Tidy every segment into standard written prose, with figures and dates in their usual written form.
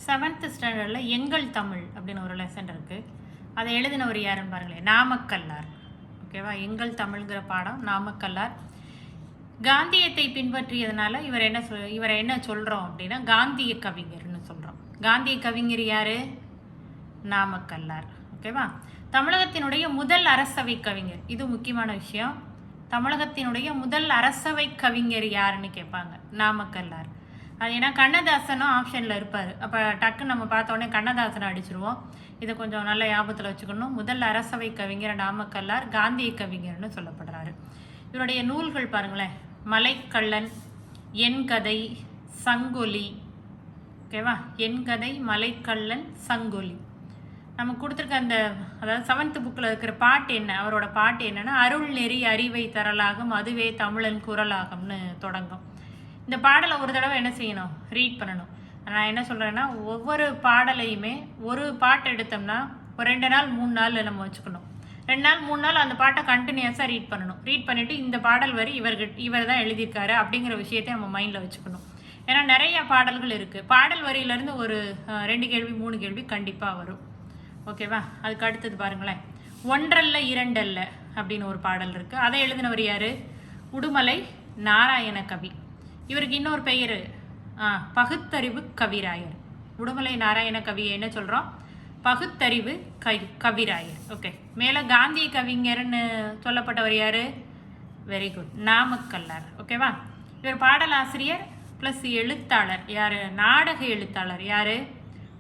7th ஸ்டாண்டர்டில் எங்கள் தமிழ் அப்படின்னு ஒரு லெசன் இருக்குது. அதை எழுதினவர் யாருன்னு பாருங்களேன், நாமக்கல்லார். ஓகேவா, எங்கள் தமிழ்ங்கிற பாடம் நாமக்கல்லார். காந்தியத்தை பின்பற்றியதுனால இவரை என்ன சொல்கிறோம் அப்படின்னா காந்திய கவிஞர்னு சொல்கிறோம். காந்திய கவிஞர் யார்? நாமக்கல்லார். ஓகேவா, தமிழகத்தினுடைய முதல் அரசவை கவிஞர். இது முக்கியமான விஷயம். தமிழகத்தினுடைய முதல் அரசவை கவிஞர் யாருன்னு கேட்பாங்க, நாமக்கல்லார். அது ஏன்னா கண்ணதாசனும் ஆப்ஷனில் இருப்பார். அப்போ டக்குன்னு நம்ம பார்த்தோன்னே கண்ணதாசனை அடிச்சிருவோம். இதை கொஞ்சம் நல்ல ஞாபகத்தில் வச்சுக்கணும். முதல் அரசவை கவிஞர் நாமக்கல்லார், காந்திய கவிஞர்னு சொல்லப்படுறாரு. இவருடைய நூல்கள் பாருங்களேன், மலைக்கள்ளன், என் கதை, சங்கொலி. ஓகேவா, என் கதை, மலைக்கள்ளன், சங்கொலி. நம்ம கொடுத்துருக்க அந்த அதாவது 7th புக்கில் இருக்கிற பாட்டு என்ன, அவரோட பாட்டு என்னன்னா அருள் நெறி அறிவை தரலாகும் அதுவே தமிழன் குரலாகும்னு தொடங்கும். இந்த பாடலை ஒரு தடவை என்ன செய்யணும், ரீட் பண்ணணும். நான் என்ன சொல்கிறேன்னா, ஒவ்வொரு பாடலையுமே ஒரு பாட்டு எடுத்தோம்னா ஒரு 2 நாள் 3 நாள் நம்ம வச்சுக்கணும். 2 நாள் 3 நாள் அந்த பாட்டை கண்டினியூஸாக ரீட் பண்ணணும். ரீட் பண்ணிவிட்டு இந்த பாடல் வரி இவர் தான் எழுதியிருக்காரு அப்படிங்கிற விஷயத்தை நம்ம மைண்டில் வச்சுக்கணும். ஏன்னா நிறைய பாடல்கள் இருக்குது. பாடல் வரியிலேருந்து ஒரு 2 கேள்வி 3 கேள்வி கண்டிப்பாக வரும். ஓகேவா, அதுக்கு அடுத்தது பாருங்களேன், ஒன்றல்ல இரண்டல்ல அப்படின்னு ஒரு பாடல் இருக்குது. அதை எழுதினவர் யார்? உடுமலை நாராயண கவி. இவருக்கு இன்னொரு பெயர் பகுத்தறிவு கவிராயர். உடுமலை நாராயண கவியை என்ன சொல்கிறோம்? பகுத்தறிவு கவிராயர். ஓகே, மேலே காந்திய கவிஞர்னு சொல்லப்பட்டவர் யார்? வெரி குட், நாமக்கல்லார். ஓகேவா, இவர் பாடலாசிரியர் ப்ளஸ் எழுத்தாளர். யார்? நாடக எழுத்தாளர். யார்?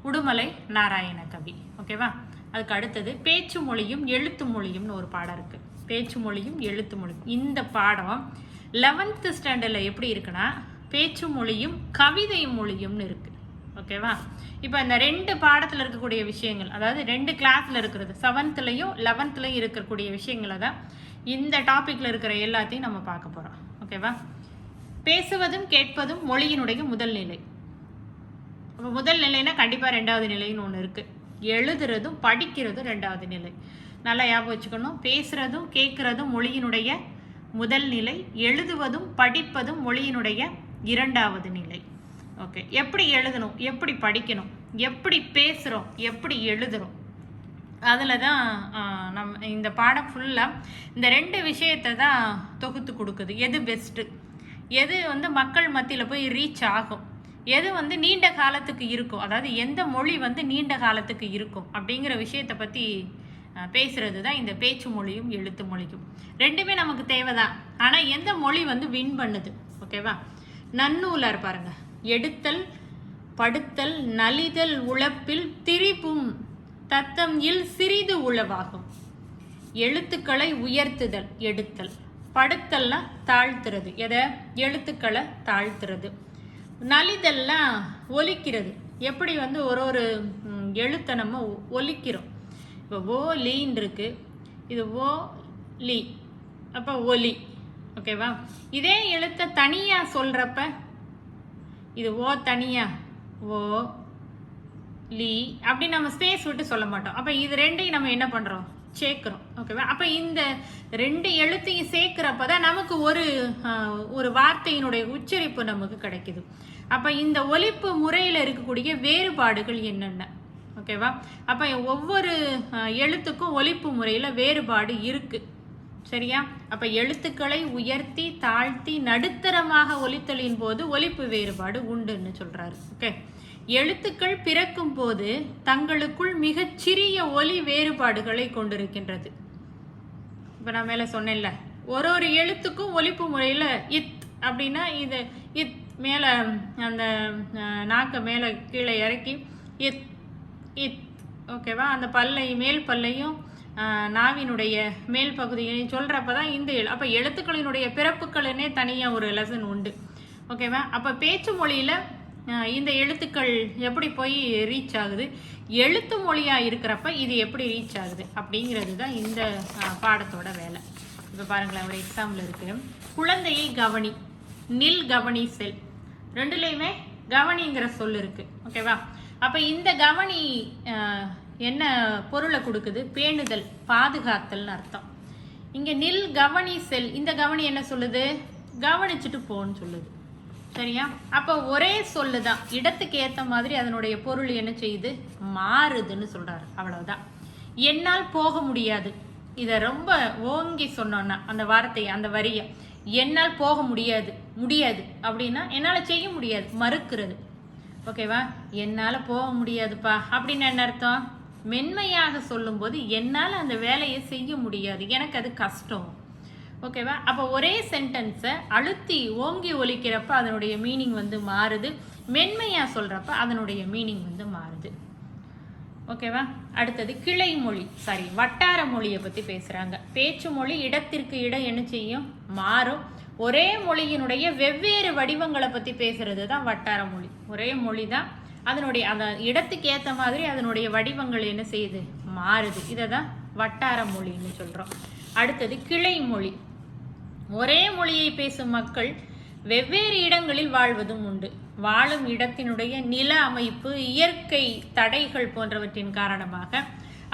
உடுமலை நாராயண கவி. ஓகேவா, அதுக்கு அடுத்தது பேச்சு மொழியும் எழுத்து மொழியும்னு ஒரு பாடம் இருக்குது. பேச்சு மொழியும் எழுத்து மொழியும். இந்த பாடம் 11th ஸ்டாண்டர்டில் எப்படி இருக்குன்னா பேச்சு மொழியும் கவிதை மொழியும்னு இருக்குது. ஓகேவா, இப்போ இந்த 2 பாடத்தில் இருக்கக்கூடிய விஷயங்கள், அதாவது 2 கிளாஸில் இருக்கிறது, 7thலையும் 11thலையும் இருக்கக்கூடிய விஷயங்களை தான் இந்த டாப்பிக்கில் இருக்கிற எல்லாத்தையும் நம்ம பார்க்க போகிறோம். ஓகேவா, பேசுவதும் கேட்பதும் மொழியினுடைய முதல் நிலை. அப்போ முதல் நிலைன்னா கண்டிப்பாக 2வது நிலைன்னு ஒன்று இருக்குது. எழுதுறதும் படிக்கிறதும் 2வது நிலை. நல்லா ஞாபகம் வச்சுக்கணும். பேசுகிறதும் கேட்குறதும் மொழியினுடைய முதல் நிலை, எழுதுவதும் படிப்பதும் மொழியினுடைய 2வது நிலை. ஓகே, எப்படி எழுதணும், எப்படி படிக்கணும், எப்படி பேசுகிறோம், எப்படி எழுதுகிறோம், அதில் தான் நம்ம இந்த பாடம் ஃபுல்லாக இந்த 2 விஷயத்தை தான் தொகுத்து கொடுக்குது. எது பெஸ்ட்டு, எது மக்கள் மத்தியில் போய் ரீச் ஆகும், எது நீண்ட காலத்துக்கு இருக்கும், அதாவது எந்த மொழி நீண்ட காலத்துக்கு இருக்கும் அப்படிங்கிற விஷயத்தை பற்றி பேசுகிறது தான் இந்த பேச்சு மொழியும் எழுத்து மொழியும். 2மே நமக்கு தேவைதான். ஆனால் எந்த மொழி வின் பண்ணுது? ஓகேவா, நன்னூலார் பாருங்க, எடுத்தல் படுத்தல் நலிதல் உழப்பில் திரிபும் தத்தம் இல் சிறிது உழவாகும். எழுத்துக்களை உயர்த்துதல் எடுத்தல், படுத்தல்னா தாழ்த்துறது, எதை? எழுத்துக்களை தாழ்த்துறது. நலிதல்லாம் ஒலிக்கிறது. எப்படி ஒரு எழுத்தை நம்ம ஒலிக்கிறோம். இப்போ ஓ லீன்னு இருக்கு, இது ஓ லீ, அப்போ ஒலி. ஓகேவா, இதே எழுத்தை தனியாக சொல்கிறப்ப இது ஓ தனியாக ஓ லீ அப்படி நம்ம ஸ்பேஸ் விட்டு சொல்ல மாட்டோம். அப்போ இது 2ஐயும் நம்ம என்ன பண்ணுறோம்? சேர்க்குறோம். ஓகேவா, அப்போ இந்த 2 எழுத்தையும் சேர்க்குறப்ப தான் நமக்கு ஒரு வார்த்தையினுடைய உச்சரிப்பு நமக்கு கிடைக்குது. அப்போ இந்த ஒலிப்பு முறையில் இருக்கக்கூடிய வேறுபாடுகள் என்னென்ன? ஓகேவா, அப்போ ஒவ்வொரு எழுத்துக்கும் ஒலிப்பு முறையில் வேறுபாடு இருக்குது. சரியா, அப்போ எழுத்துக்களை உயர்த்தி தாழ்த்தி நடுத்தரமாக ஒலித்தலின் போது ஒலிப்பு வேறுபாடு உண்டுன்னு சொல்கிறாரு. ஓகே, எழுத்துக்கள் பிறக்கும் போது தங்களுக்குள் மிகச்சிறிய ஒலி வேறுபாடுகளை கொண்டிருக்கின்றது. இப்போ நான் மேலே சொன்னேன்ல, ஒரு எழுத்துக்கும் ஒலிப்பு முறையில் இத் அப்படின்னா இது இத், மேலே அந்த நாக்கை மேலே கீழே இறக்கி இத் இத். ஓகேவா, அந்த மேல் பல்லையும் நாவினுடைய மேல் பகுதியையும் சொல்கிறப்ப தான் இந்த அப்போ எழுத்துக்களினுடைய பிறப்புகளுன்னே தனியாக ஒரு லெசன் உண்டு. ஓகேவா, அப்போ பேச்சு மொழியில் இந்த எழுத்துக்கள் எப்படி போய் ரீச் ஆகுது, எழுத்து மொழியாக இருக்கிறப்ப இது எப்படி ரீச் ஆகுது அப்படிங்கிறது தான் இந்த பாடத்தோட வேலை. இப்போ பாருங்களேன், ஒரு எக்ஸாம்பிள் இருக்குது. குழந்தையை கவனி, நில் கவனி செல், 2லையுமே கவனிங்கிற சொல் இருக்குது. ஓகேவா, அப்போ இந்த கவனி என்ன பொருளை கொடுக்குது? பேணுதல், பாதுகாத்தல்னு அர்த்தம். இங்கே நில் கவனி செல், இந்த கவனி என்ன சொல்லுது? கவனிச்சுட்டு போன்னு சொல்லுது. சரியா? அப்போ ஒரே சொல்லு தான், இடத்துக்கு ஏற்ற மாதிரி அதனுடைய பொருள் என்ன செய்யுது, மாறுதுன்னு சொல்றாரு. அவ்வளவுதான். என்னால் போக முடியாது, இதை ரொம்ப ஓங்கி சொன்னோன்னா அந்த வார்த்தையை, அந்த வரியை, என்னால் போக முடியாது, முடியாது அப்படின்னா என்னால் செய்ய முடியாது, மறுக்கிறது. ஓகேவா? என்னால் போக முடியாதுப்பா அப்படின்னு என்ன அர்த்தம்? மென்மையாக சொல்லும்போது என்னால் அந்த வேலையை செய்ய முடியாது, எனக்கு அது கஷ்டம். ஓகேவா? அப்போ ஒரே சென்டென்ஸை அழுத்தி ஓங்கி ஒலிக்கிறப்ப அதனுடைய மீனிங் வந்து மாறுது, மென்மையாக சொல்கிறப்ப அதனுடைய மீனிங் வந்து மாறுது. ஓகேவா? அடுத்தது கிளை மொழி, சாரி வட்டார மொழியை பற்றி பேசுகிறாங்க. பேச்சு மொழி இடத்திற்கு இடம் என்ன செய்யும், மாறும். ஒரே மொழியினுடைய வெவ்வேறு வடிவங்களை பற்றி பேசுறது தான் வட்டார மொழி. ஒரே மொழி தான், அதனுடைய அந்த இடத்துக்கு ஏற்ற மாதிரி அதனுடைய வடிவங்கள் என்ன செய்யுது, மாறுது. இதை தான் வட்டார மொழின்னு சொல்கிறோம். அடுத்தது கிளை மொழி. ஒரே மொழியை பேசும் மக்கள் வெவ்வேறு இடங்களில் வாழ்வதும் உண்டு. வாழும் இடத்தினுடைய நில அமைப்பு, இயற்கை தடைகள் போன்றவற்றின் காரணமாக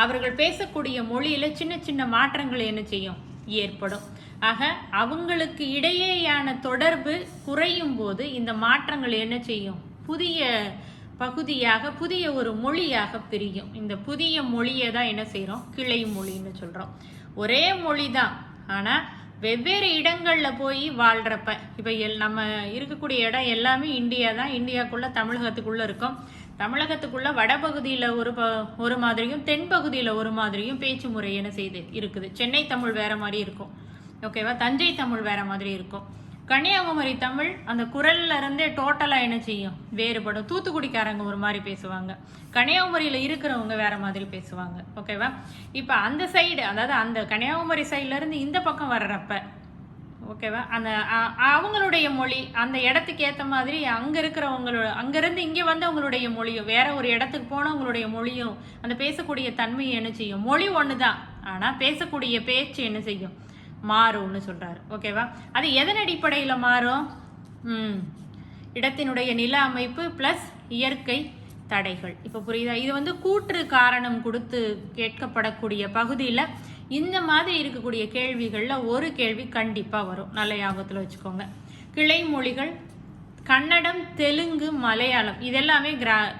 அவர்கள் பேசக்கூடிய மொழியில சின்ன சின்ன மாற்றங்கள் என்ன செய்யும், ஏற்படும். ஆக அவங்களுக்கு இடையேயான தொடர்பு குறையும் போது இந்த மாற்றங்கள் என்ன செய்யும், புதிய பகுதியாக, புதிய ஒரு மொழியாக பிரியும். இந்த புதிய மொழியை தான் என்ன செய்கிறோம், கிளை மொழின்னு சொல்கிறோம். ஒரே மொழி தான், ஆனால் வெவ்வேறு இடங்களில் போய் வாழ்கிறப்ப, இப்போ நம்ம இருக்கக்கூடிய இடம் எல்லாமே இந்தியா தான். இந்தியாவுக்குள்ளே தமிழகத்துக்குள்ளே இருக்கும். தமிழகத்துக்குள்ளே வடபகுதியில் ஒரு மாதிரியும் தென்பகுதியில் ஒரு மாதிரியும் பேச்சு முறை என்ன செய்து இருக்குது. சென்னை தமிழ் வேறு மாதிரி இருக்கும். ஓகேவா? தஞ்சை தமிழ் வேறு மாதிரி இருக்கும். கன்னியாகுமரி தமிழ் அந்த குரல்ல இருந்தே டோட்டலாக என்ன செய்யும், வேறுபடும். தூத்துக்குடிக்காரங்க ஒரு மாதிரி பேசுவாங்க, கன்னியாகுமரியில் இருக்கிறவங்க வேற மாதிரி பேசுவாங்க. ஓகேவா? இப்போ அந்த சைடு, அதாவது அந்த கன்னியாகுமரி சைட்லேருந்து இந்த பக்கம் வர்றப்ப, ஓகேவா, அந்த அவங்களுடைய மொழி அந்த இடத்துக்கு ஏற்ற மாதிரி அங்கே இருக்கிறவங்களோட, அங்கேருந்து இங்கே வந்து அவங்களுடைய மொழியும், வேற ஒரு இடத்துக்கு போனவங்களுடைய மொழியும், அந்த பேசக்கூடிய தன்மையை என்ன செய்யும், மொழி ஒன்று தான், ஆனால் பேசக்கூடிய பேச்சு என்ன செய்யும், மாறும்னு சொல்றாரு. ஓகேவா? அது எதன் அடிப்படையில் மாறும், இடத்தினுடைய நில அமைப்பு பிளஸ் இயற்கை தடைகள். இப்போ புரியுதா? இது வந்து கூற்று காரணம் கொடுத்து கேட்கப்படக்கூடிய பகுதியில் இந்த மாதிரி இருக்கக்கூடிய கேள்விகளில் ஒரு கேள்வி கண்டிப்பாக வரும். நல்ல ஞாபகத்தில் வச்சுக்கோங்க. கிளை மொழிகள் கன்னடம், தெலுங்கு, மலையாளம் இதெல்லாமே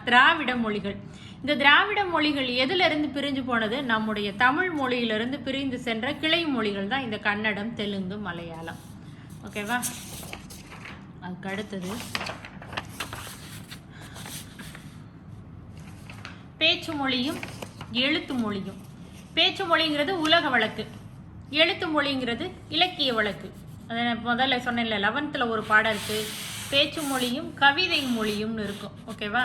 திராவிட மொழிகள். இந்த திராவிட மொழிகள் எதிலிருந்து பிரிஞ்சு போனது, நம்முடைய தமிழ் மொழியிலிருந்து பிரிந்து சென்ற கிளை மொழிகள் தான் இந்த கன்னடம், தெலுங்கு, மலையாளம். ஓகேவா? அதுக்கு அடுத்தது பேச்சு மொழியும் எழுத்து மொழியும். பேச்சு மொழிங்கிறது உலக வழக்கு, எழுத்து மொழிங்கிறது இலக்கிய வழக்கு. அதை முதல்ல சொன்னேன்ல, 11th ஒரு பாடம் இருக்குது, பேச்சு மொழியும் கவிதை மொழியும்னு இருக்கும். ஓகேவா?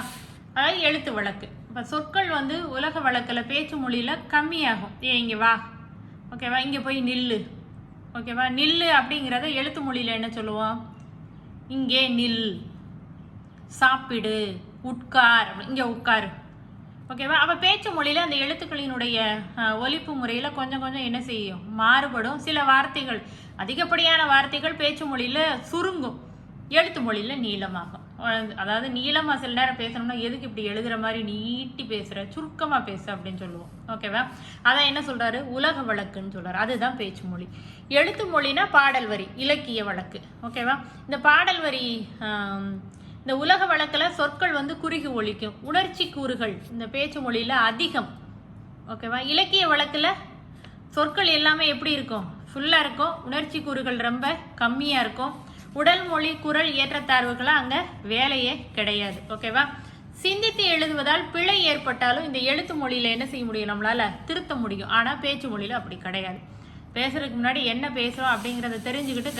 அதாவது எழுத்து வழக்கு. இப்போ சொற்கள் வந்து உலக வழக்கில் பேச்சு மொழியில் கம்மியாகும். இங்கே வா, ஓகேவா, இங்கே போய் நில்லு, ஓகேவா, நில்லு அப்படிங்கிறத எழுத்து மொழியில் என்ன சொல்லுவோம், இங்கே நில், சாப்பிடு, உட்கார், இங்கே உட்காரு. ஓகேவா? அப்போ பேச்சு மொழியில் அந்த எழுத்துக்களினுடைய ஒலிப்பு முறையில் கொஞ்சம் கொஞ்சம் என்ன செய்யும், மாறுபடும். சில வார்த்தைகள், அதிகப்படியான வார்த்தைகள் பேச்சு மொழியில் சுருங்கும், எழுத்து மொழியில் நீளமாகும். அதாவது நீளமாக சில நேரம் பேசணும்னா எதுக்கு இப்படி எழுதுகிற மாதிரி நீட்டி பேசுகிற, சுருக்கமாக பேசு அப்படின்னு சொல்லுவோம். ஓகேவா? அதான் என்ன சொல்கிறாரு, உலக வழக்குன்னு சொல்கிறார். அதுதான் பேச்சு மொழி. எழுத்து மொழினா பாடல் வரி, இலக்கிய வழக்கு. ஓகேவா? இந்த பாடல் வரி, இந்த உலக வழக்கில் சொற்கள் வந்து குறுகி ஒலிக்கும், உணர்ச்சி கூறுகள் இந்த பேச்சு மொழியில் அதிகம். ஓகேவா? இலக்கிய வழக்கில் சொற்கள் எல்லாமே எப்படி இருக்கும், ஃபுல்லாக இருக்கும், உணர்ச்சி கூறுகள் ரொம்ப கம்மியாக இருக்கும். உடல் மொழி, குரல் ஏற்றத்தாழ்வுகளாக அங்கே வேலையே கிடையாது. ஓகேவா? சிந்தித்து எழுதுவதால் பிழை ஏற்பட்டாலும் இந்த எழுத்து மொழியில் என்ன செய்ய முடியும், நம்மளால் திருத்த முடியும். ஆனால் பேச்சு மொழியில் அப்படி கிடையாது. பேசுறதுக்கு முன்னாடி என்ன பேசுகிறோம் அப்படிங்கிறத தெரிஞ்சுக்கிட்டு